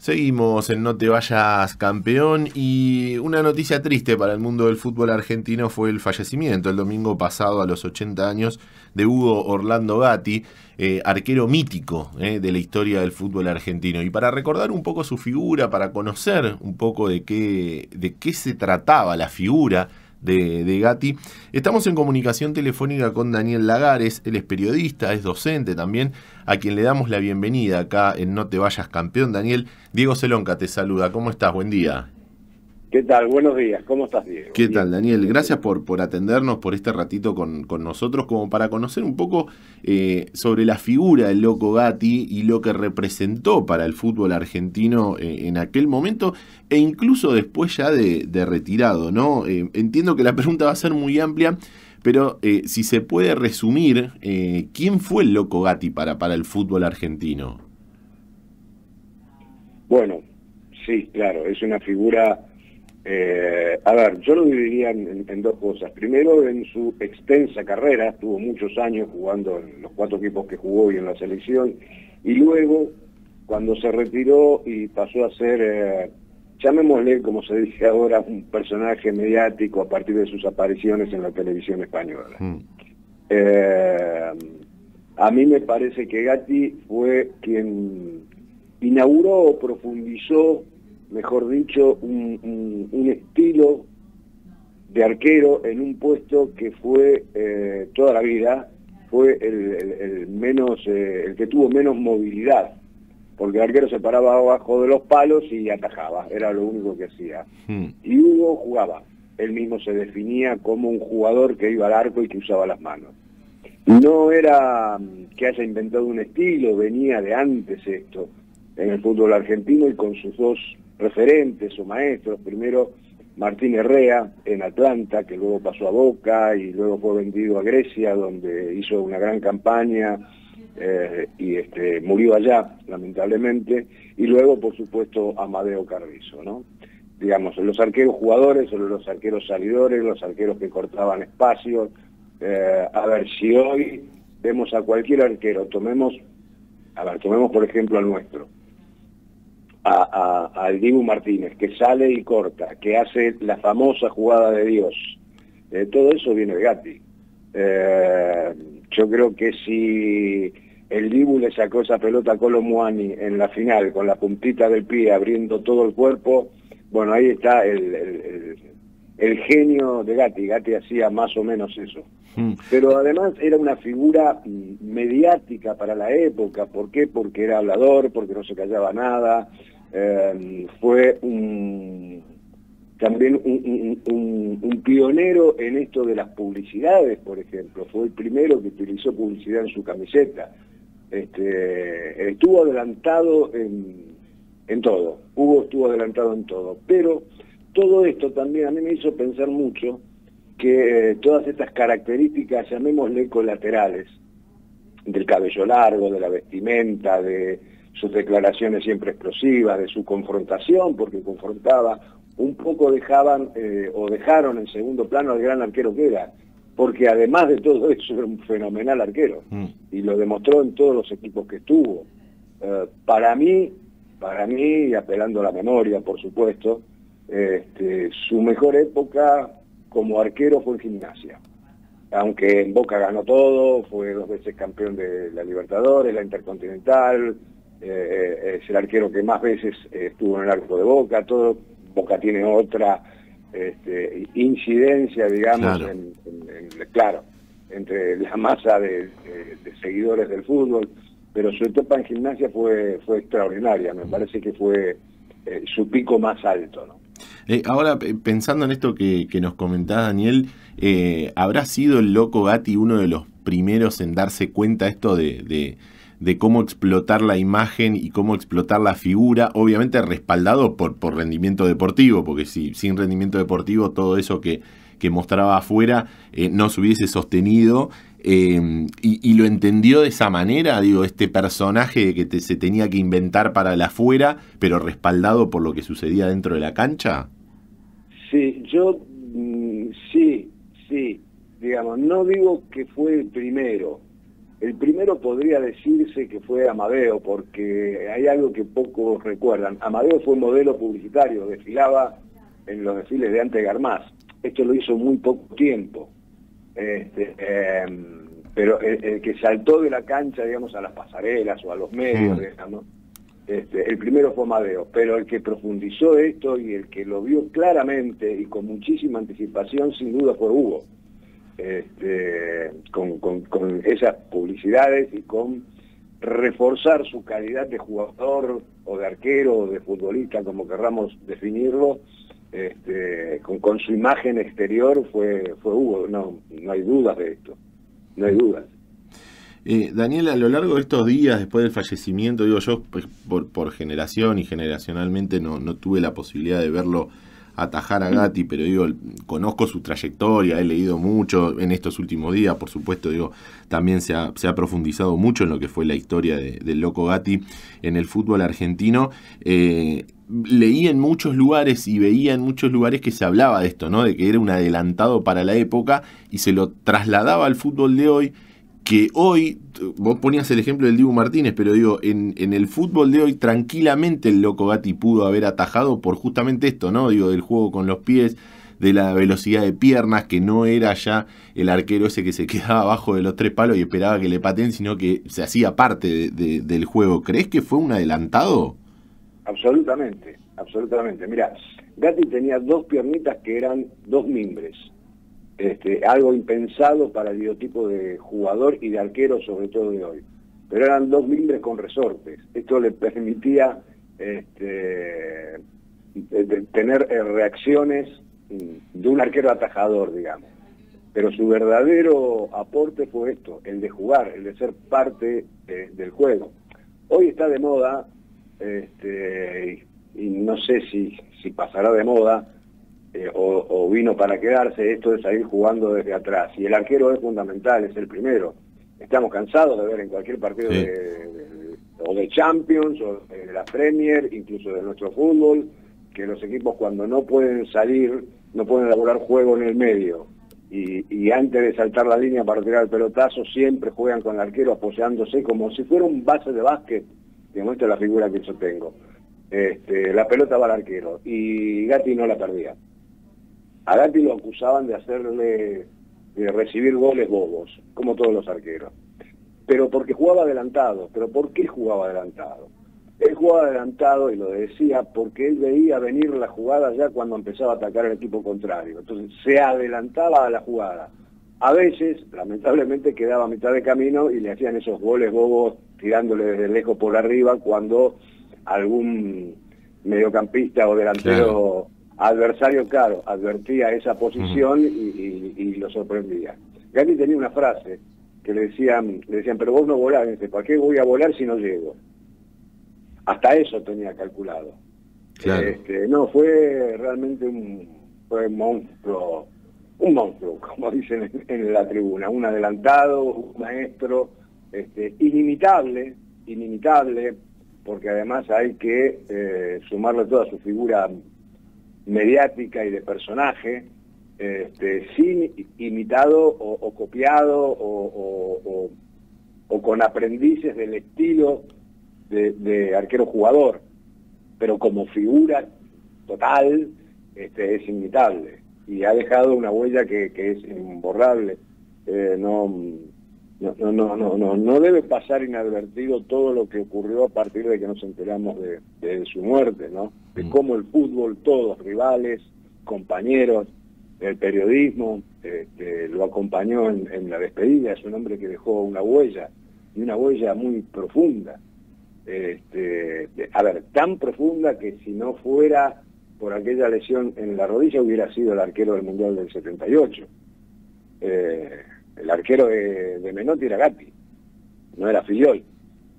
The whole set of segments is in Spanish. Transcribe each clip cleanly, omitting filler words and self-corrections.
Seguimos en No Te Vayas Campeón y una noticia triste para el mundo del fútbol argentino fue el fallecimiento el domingo pasado a los 80 años de Hugo Orlando Gatti, arquero mítico de la historia del fútbol argentino. Y para recordar un poco su figura, para conocer un poco de qué se trataba la figura de Gatti, estamos en comunicación telefónica con Daniel Lagares. Él es periodista, es docente también, a quien le damos la bienvenida acá en No Te Vayas Campeón. Daniel, Diego Celonca te saluda. ¿Cómo estás? Buen día. ¿Qué tal? Buenos días. ¿Cómo estás, Diego? ¿Qué tal, Bien. Daniel? Gracias por atendernos, por este ratito con nosotros, como para conocer un poco sobre la figura del Loco Gatti y lo que representó para el fútbol argentino en aquel momento e incluso después ya de retirado, ¿no? Entiendo que la pregunta va a ser muy amplia, pero si se puede resumir, ¿quién fue el Loco Gatti para el fútbol argentino? Bueno, sí, claro, es una figura. A ver, yo lo dividiría en dos cosas. Primero, en su extensa carrera, estuvo muchos años jugando en los 4 equipos que jugó y en la selección, y luego, cuando se retiró y pasó a ser, llamémosle, como se dice ahora, un personaje mediático a partir de sus apariciones en la televisión española. Eh, a mí me parece que Gatti fue quien inauguró o profundizó, mejor dicho, un estilo de arquero en un puesto que fue toda la vida, fue el que tuvo menos movilidad, porque el arquero se paraba abajo de los palos y atajaba, era lo único que hacía. Y Hugo jugaba, él mismo se definía como un jugador que iba al arco y que usaba las manos. No era que haya inventado un estilo, venía de antes esto en el fútbol argentino, y con sus dos referentes o maestros, primero Martín Herrera en Atlanta, que luego pasó a Boca y luego fue vendido a Grecia, donde hizo una gran campaña y murió allá, lamentablemente, y luego, por supuesto, Amadeo Carrizo, ¿no? Digamos, los arqueros jugadores, los arqueros salidores, los arqueros que cortaban espacios. A ver, si hoy vemos a cualquier arquero, tomemos por ejemplo al nuestro, al Dibu Martínez, que sale y corta, que hace la famosa jugada de Dios. Todo eso viene de Gatti. Yo creo que si el Dibu le sacó esa pelota a Kolo Muani en la final, con la puntita del pie abriendo todo el cuerpo, bueno, ahí está el genio de Gatti. Gatti hacía más o menos eso. Pero además era una figura mediática para la época. ¿Por qué? Porque era hablador, porque no se callaba nada. Fue también un pionero en esto de las publicidades, por ejemplo. Fue el primero que utilizó publicidad en su camiseta. Estuvo adelantado en todo. Hugo estuvo adelantado en todo. Pero todo esto también a mí me hizo pensar mucho que todas estas características, llamémosle colaterales, del cabello largo, de la vestimenta, de sus declaraciones siempre explosivas, de su confrontación, porque confrontaba, un poco dejaron en segundo plano al gran arquero que era, porque además de todo eso era un fenomenal arquero, y lo demostró en todos los equipos que estuvo. Para mí, y apelando a la memoria, por supuesto, su mejor época como arquero fue en Gimnasia, aunque en Boca ganó todo, fue 2 veces campeón de la Libertadores, la Intercontinental, es el arquero que más veces estuvo en el arco de Boca. Todo Boca tiene otra incidencia, digamos, Claro. claro, entre la masa de seguidores del fútbol, pero su etapa en Gimnasia fue extraordinaria. Me parece que fue su pico más alto, ¿no? Ahora, pensando en esto que nos comentás, Daniel, ¿habrá sido el Loco Gatti uno de los primeros en darse cuenta esto de cómo explotar la imagen y cómo explotar la figura? Obviamente respaldado por rendimiento deportivo, porque sin rendimiento deportivo todo eso que mostraba afuera no se hubiese sostenido, y lo entendió de esa manera, digo, este personaje que se tenía que inventar para el afuera, pero respaldado por lo que sucedía dentro de la cancha. Sí, sí, digamos, no digo que fue el primero, El primero podría decirse que fue Amadeo, porque hay algo que pocos recuerdan. Amadeo fue modelo publicitario, desfilaba en los desfiles de Ante Garmaz. Esto lo hizo muy poco tiempo. Pero el que saltó de la cancha, digamos, a las pasarelas o a los medios, digamos, el primero fue Amadeo, pero el que profundizó esto y el que lo vio claramente y con muchísima anticipación, sin duda, fue Hugo. Con esas publicidades y con reforzar su calidad de jugador o de arquero o de futbolista, como querramos definirlo, con su imagen exterior fue Hugo. No hay dudas de esto, no hay dudas. Daniel, a lo largo de estos días, después del fallecimiento, digo yo, pues, por generación y generacionalmente no tuve la posibilidad de verlo atajar a Gatti, pero digo, conozco su trayectoria, he leído mucho en estos últimos días, por supuesto, digo, también se ha profundizado mucho en lo que fue la historia del Loco Gatti en el fútbol argentino. Leí en muchos lugares y veía en muchos lugares que se hablaba de esto, ¿no? De que era un adelantado para la época y se lo trasladaba al fútbol de hoy, que hoy, vos ponías el ejemplo del Dibu Martínez, pero digo, en el fútbol de hoy tranquilamente el Loco Gatti pudo haber atajado por justamente esto, ¿no? Digo, del juego con los pies, de la velocidad de piernas, que no era ya el arquero ese que se quedaba abajo de los 3 palos y esperaba que le pateen, sino que se hacía parte del juego. ¿Crees que fue un adelantado? Absolutamente, absolutamente. Mira, Gatti tenía 2 piernitas que eran 2 mimbres. Algo impensado para el biotipo de jugador y de arquero, sobre todo de hoy. Pero eran 2 mimbres con resortes. Esto le permitía tener reacciones de un arquero atajador, digamos. Pero su verdadero aporte fue esto, el de jugar, el de ser parte del juego. Hoy está de moda, y no sé si pasará de moda, o vino para quedarse, esto de salir jugando desde atrás. Y el arquero es fundamental, es el primero. Estamos cansados de ver en cualquier partido o de Champions, o de la Premier, incluso de nuestro fútbol, que los equipos cuando no pueden salir, no pueden elaborar juego en el medio, y antes de saltar la línea para tirar el pelotazo, siempre juegan con el arquero apoyándose como si fuera un base de básquet, que muestra la figura que yo tengo. La pelota va al arquero, y Gatti no la perdía. A Gatti lo acusaban de recibir goles bobos, como todos los arqueros. Pero porque jugaba adelantado. ¿Pero por qué jugaba adelantado? Él jugaba adelantado, y lo decía, porque él veía venir la jugada ya cuando empezaba a atacar el equipo contrario. Entonces se adelantaba a la jugada. A veces, lamentablemente, quedaba a mitad de camino y le hacían esos goles bobos tirándole desde lejos por arriba cuando algún mediocampista o delantero adversario, claro, advertía esa posición y lo sorprendía. Gatti tenía una frase que le decían, pero vos no volás. Dice, ¿para qué voy a volar si no llego? Hasta eso tenía calculado. Claro. No, fue realmente un monstruo, como dicen en la tribuna, un adelantado, un maestro, inimitable, porque además hay que sumarle toda su figura mediática y de personaje, sin imitado o copiado o con aprendices del estilo de arquero jugador, pero como figura total es imitable y ha dejado una huella que es imborrable. No debe pasar inadvertido todo lo que ocurrió a partir de que nos enteramos de su muerte, ¿no? De cómo el fútbol, todos, rivales, compañeros, el periodismo, lo acompañó en la despedida. Es un hombre que dejó una huella, y una huella muy profunda. Tan profunda que si no fuera por aquella lesión en la rodilla hubiera sido el arquero del Mundial del 78. El arquero de Menotti era Gatti, no era Filiol.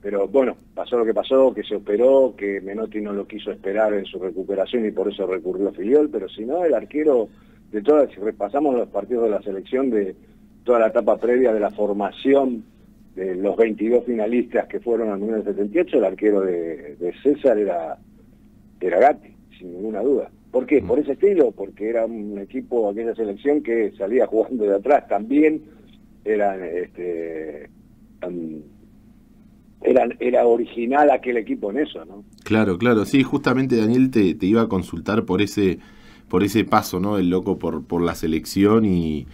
Pero bueno, pasó lo que pasó, que se operó, que Menotti no lo quiso esperar en su recuperación y por eso recurrió a Filiol, pero si no, el arquero de todas, si repasamos los partidos de la selección de toda la etapa previa de la formación de los 22 finalistas que fueron al Mundial del 78, el arquero de César era Gatti, sin ninguna duda. ¿Por qué? Por ese estilo, porque era un equipo, aquella selección que salía jugando de atrás, también eran era original aquel equipo en eso, ¿no? Claro, claro, sí, justamente Daniel te iba a consultar por ese paso, ¿no? El loco por la selección y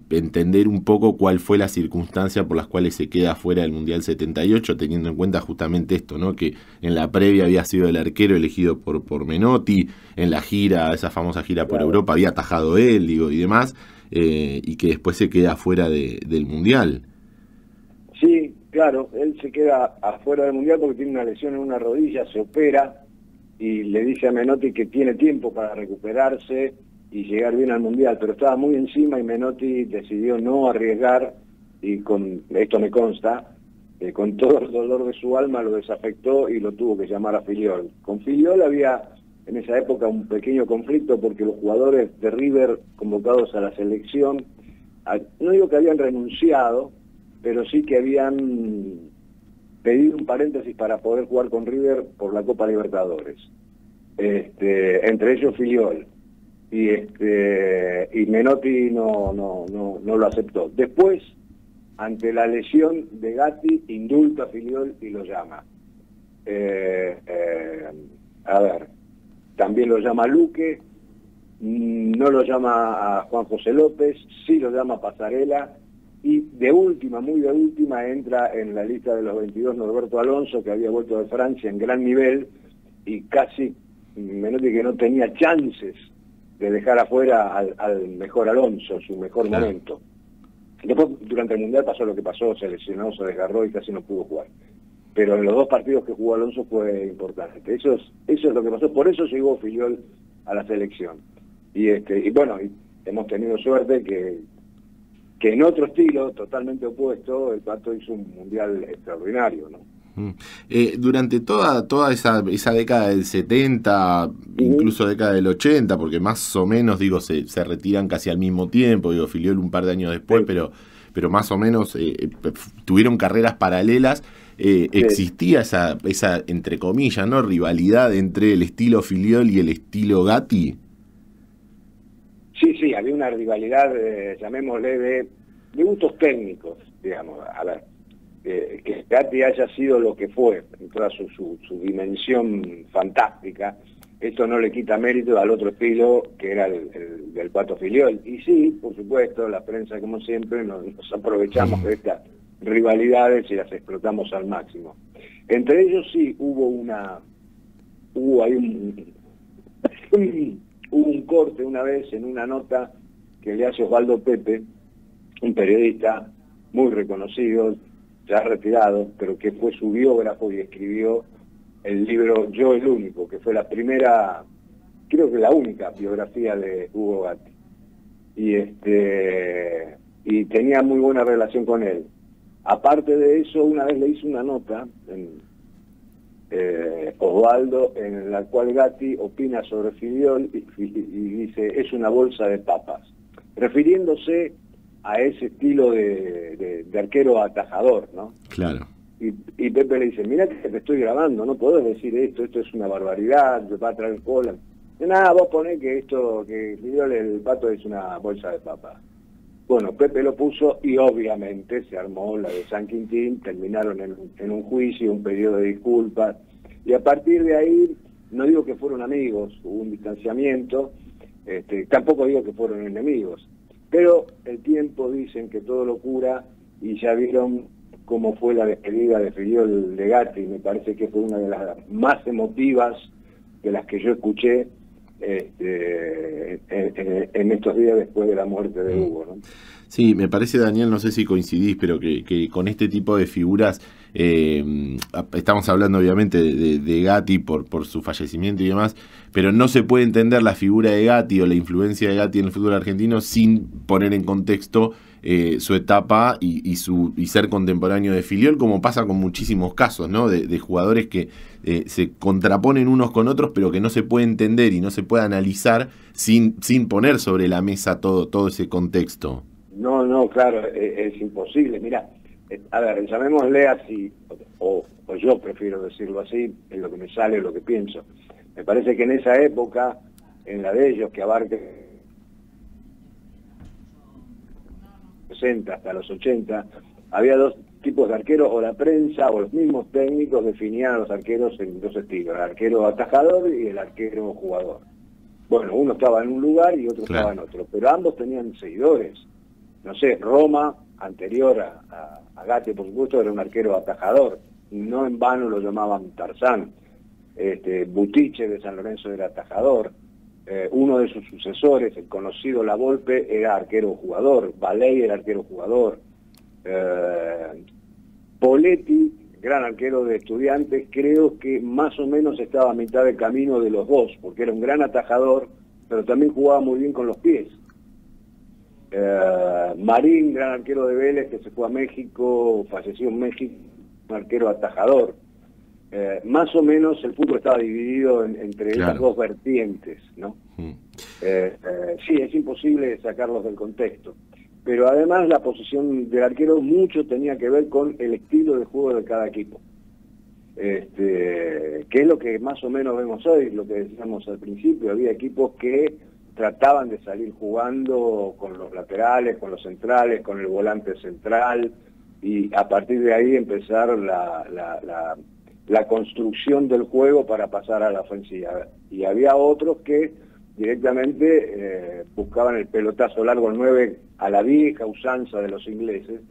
entender un poco cuál fue la circunstancia por las cuales se queda fuera del Mundial 78, teniendo en cuenta justamente esto, ¿no? Que en la previa había sido el arquero elegido por Menotti, en la gira, esa famosa gira por Claro. Europa, había atajado él, digo, y demás, y que después se queda fuera del Mundial. Sí, claro, él se queda afuera del Mundial porque tiene una lesión en una rodilla, se opera y le dice a Menotti que tiene tiempo para recuperarse y llegar bien al Mundial, pero estaba muy encima y Menotti decidió no arriesgar y con esto me consta, con todo el dolor de su alma lo desafectó y lo tuvo que llamar a Filiol. Con Filiol había en esa época un pequeño conflicto porque los jugadores de River convocados a la selección, no digo que habían renunciado, pero sí que habían pedido un paréntesis para poder jugar con River por la Copa Libertadores. Entre ellos Filiol. Y Menotti no lo aceptó. Después, ante la lesión de Gatti, indulta a Filiol y lo llama. A ver, también lo llama Luque, no lo llama a Juan José López, sí lo llama a Pasarela, y de última, muy de última, entra en la lista de los 22 Norberto Alonso, que había vuelto de Francia en gran nivel, y casi Menotti que no tenía chances de dejar afuera al mejor Alonso, su mejor momento. Después, durante el Mundial pasó lo que pasó, se lesionó, se desgarró y casi no pudo jugar. Pero en los dos partidos que jugó Alonso fue importante. Eso es lo que pasó, por eso llegó Filiol a la selección. Y bueno, hemos tenido suerte que en otro estilo, totalmente opuesto, el Pato hizo un Mundial extraordinario, ¿no? Durante toda esa década del 70, incluso década del 80, porque más o menos, digo, se retiran casi al mismo tiempo, digo, Filiol un par de años después, sí. pero más o menos tuvieron carreras paralelas. Sí. Existía esa, entre comillas, ¿no?, rivalidad entre el estilo Filiol y el estilo Gatti. Sí, había una rivalidad, llamémosle, de gustos técnicos, digamos. A ver, que Gatti haya sido lo que fue, en toda su dimensión fantástica, esto no le quita mérito al otro estilo, que era el del Pato Filiol. Y sí, por supuesto, la prensa, como siempre, nos aprovechamos de estas rivalidades y las explotamos al máximo. Entre ellos sí hubo ahí hubo un corte una vez en una nota que le hace Osvaldo Pepe, un periodista muy reconocido, ya retirado, pero que fue su biógrafo y escribió el libro Yo el Único, que fue la primera, creo que la única biografía de Hugo Gatti. Y tenía muy buena relación con él. Aparte de eso, una vez le hizo una nota Osvaldo, en la cual Gatti opina sobre Filiol y dice, es una bolsa de papas, refiriéndose a ese estilo de arquero atajador, ¿no? Claro. Y Pepe le dice, mira que te estoy grabando, no podés decir esto es una barbaridad, te va a traer cola. Nada, vos ponés que Filiol, el Pato, es una bolsa de papas. Bueno, Pepe lo puso y obviamente se armó la de San Quintín, terminaron en un juicio, un periodo de disculpas, y a partir de ahí, no digo que fueron amigos, hubo un distanciamiento, tampoco digo que fueron enemigos, pero el tiempo dicen que todo lo cura, y ya vieron cómo fue la despedida de Filiol de Gatti, me parece que fue una de las más emotivas de las que yo escuché en estos días después de la muerte de Hugo, ¿no? Sí, me parece, Daniel, no sé si coincidís, pero que con este tipo de figuras, estamos hablando obviamente de Gatti por su fallecimiento y demás, pero no se puede entender la figura de Gatti o la influencia de Gatti en el fútbol argentino sin poner en contexto su etapa y ser contemporáneo de Filiol, como pasa con muchísimos casos, ¿no? De jugadores que se contraponen unos con otros, pero que no se puede entender y no se puede analizar sin poner sobre la mesa todo ese contexto. No, claro, es imposible. Mira, a ver, llamémosle así, o yo prefiero decirlo así, es lo que me sale, lo que pienso. Me parece que en esa época, en la de ellos, que abarca 60 hasta los 80, había dos tipos de arqueros, o la prensa o los mismos técnicos definían a los arqueros en dos estilos, el arquero atajador y el arquero jugador. Bueno, uno estaba en un lugar y otro estaba en otro, pero ambos tenían seguidores. No sé, Roma, anterior a Gatti, por supuesto, era un arquero atajador, no en vano lo llamaban Tarzán. Butiche de San Lorenzo era atajador. Uno de sus sucesores, el conocido La Volpe, era arquero jugador. Valey era arquero jugador. Poletti, gran arquero de Estudiantes, creo que más o menos estaba a mitad de camino de los dos, porque era un gran atajador, pero también jugaba muy bien con los pies. Marín, gran arquero de Vélez, que se fue a México, falleció en México, un arquero atajador. Más o menos el fútbol estaba dividido entre esas dos vertientes, ¿no? Sí, es imposible sacarlos del contexto. Pero además la posición del arquero mucho tenía que ver con el estilo de juego de cada equipo. Que es lo que más o menos vemos hoy, lo que decíamos al principio. Había equipos que trataban de salir jugando con los laterales, con los centrales, con el volante central, y a partir de ahí empezar la construcción del juego para pasar a la ofensiva. Y había otros que directamente buscaban el pelotazo largo al 9 a la vieja usanza de los ingleses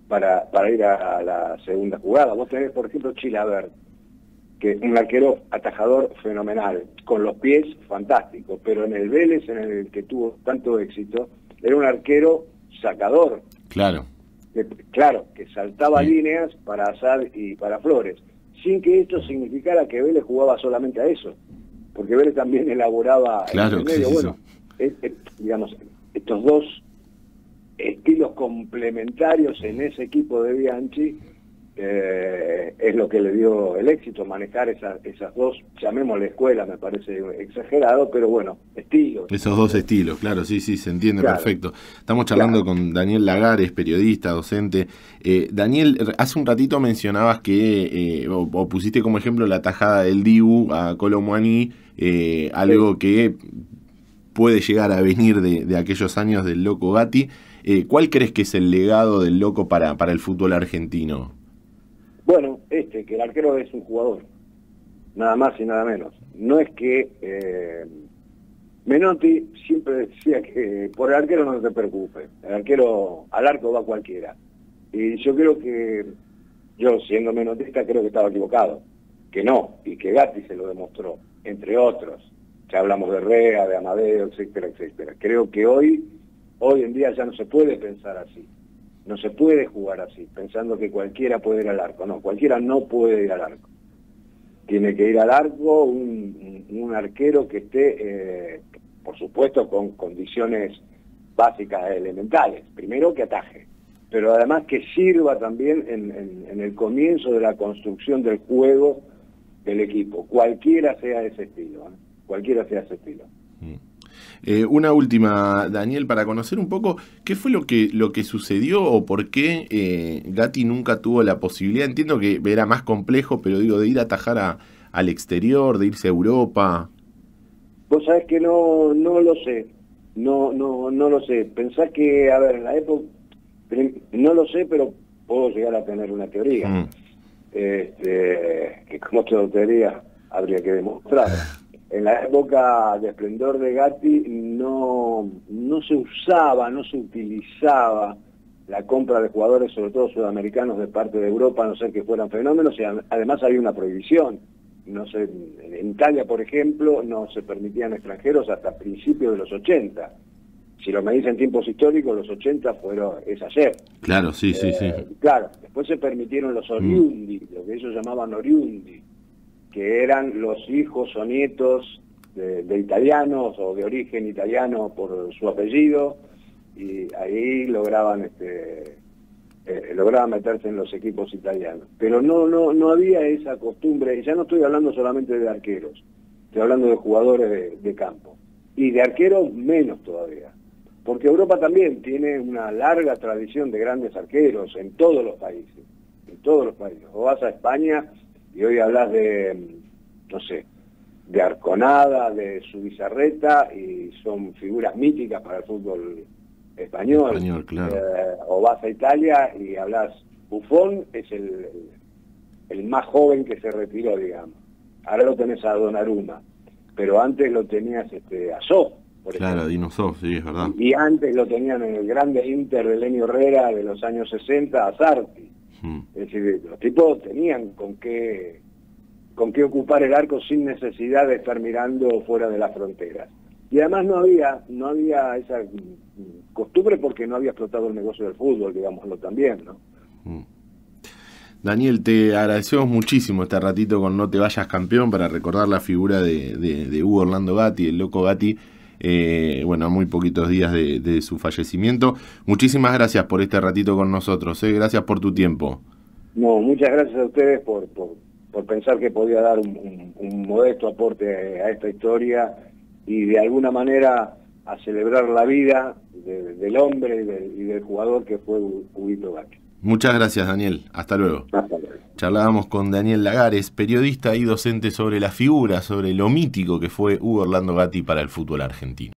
para ir a la segunda jugada. Vos tenés, por ejemplo, Chilavert, que es un arquero atajador fenomenal, con los pies fantástico, pero en el Vélez, en el que tuvo tanto éxito, era un arquero sacador. Claro. Que saltaba líneas para Azar y para Flores, sin que esto significara que Vélez jugaba solamente a eso, porque Vélez también elaboraba en el medio. Bueno, digamos, estos dos estilos complementarios en ese equipo de Bianchi es lo que le dio el éxito, manejar esas dos, llamémosle escuela, me parece exagerado, pero bueno, estilos. Esos dos estilos, claro, sí, se entiende perfecto. Estamos charlando con Daniel Lagares, periodista, docente. Daniel, hace un ratito mencionabas que, o pusiste como ejemplo la tajada del Dibu a Kolo Muani, algo que puede llegar a venir de aquellos años del Loco Gatti. ¿Cuál crees que es el legado del Loco para el fútbol argentino? Bueno, que el arquero es un jugador, nada más y nada menos. No es que Menotti siempre decía que por el arquero no te preocupes, el arquero al arco va cualquiera. Y yo creo que, yo siendo menotista, creo que estaba equivocado, que no, y que Gatti se lo demostró, entre otros. Ya hablamos de Herrera, de Amadeo, etcétera, etcétera. Creo que hoy en día ya no se puede pensar así. No se puede jugar así, pensando que cualquiera puede ir al arco. No, cualquiera no puede ir al arco. Tiene que ir al arco un arquero que esté, por supuesto, con condiciones básicas elementales. Primero, que ataje, pero además que sirva también en el comienzo de la construcción del juego del equipo. Cualquiera sea ese estilo, cualquiera sea ese estilo. Una última, Daniel, para conocer un poco qué fue lo que sucedió o por qué Gatti nunca tuvo la posibilidad. Entiendo que era más complejo, pero digo, de ir a atajar al exterior, de irse a Europa. Vos sabés que no lo sé, no lo sé. Pensá que, a ver, en la época, no lo sé, pero puedo llegar a tener una teoría. Que como toda teoría habría que demostrar. En la época de esplendor de Gatti no se usaba, no se utilizaba la compra de jugadores, sobre todo sudamericanos, de parte de Europa, a no ser que fueran fenómenos, y además había una prohibición. No sé, en Italia, por ejemplo, no se permitían extranjeros hasta principios de los 80. Si lo medís en tiempos históricos, los 80 es ayer. Claro, sí. Claro, después se permitieron los oriundi, lo que ellos llamaban oriundi, que eran los hijos o nietos de italianos o de origen italiano por su apellido, y ahí lograban meterse en los equipos italianos. Pero no había esa costumbre, y ya no estoy hablando solamente de arqueros, estoy hablando de jugadores de campo, y de arqueros menos todavía, porque Europa también tiene una larga tradición de grandes arqueros en todos los países, O vas a España y hoy hablas de, no sé, de Arconada, de Zubizarreta, y son figuras míticas para el fútbol español. Español, claro. O vas a Italia y hablas, Buffon es el más joven que se retiró, digamos. Ahora lo tenés a Donnarumma, pero antes lo tenías a Zoff, por ejemplo. Claro, Dino Zoff, sí, es verdad. Y antes lo tenían en el grande Inter de Lenio Herrera de los años 60 a Sarti. Es decir, los tipos tenían con qué ocupar el arco sin necesidad de estar mirando fuera de las fronteras. Y además no había esa costumbre porque no había explotado el negocio del fútbol, digámoslo también, ¿no? Daniel, te agradecemos muchísimo este ratito con No Te Vayas Campeón para recordar la figura de Hugo Orlando Gatti, el Loco Gatti, bueno, a muy poquitos días de su fallecimiento. Muchísimas gracias por este ratito con nosotros, gracias por tu tiempo. No, muchas gracias a ustedes por pensar que podía dar un modesto aporte a esta historia y de alguna manera a celebrar la vida del hombre y del jugador que fue Huguito Gatti. Muchas gracias, Daniel. Hasta luego. Hasta luego. Charlábamos con Daniel Lagares, periodista y docente sobre la figura, sobre lo mítico que fue Hugo Orlando Gatti para el fútbol argentino.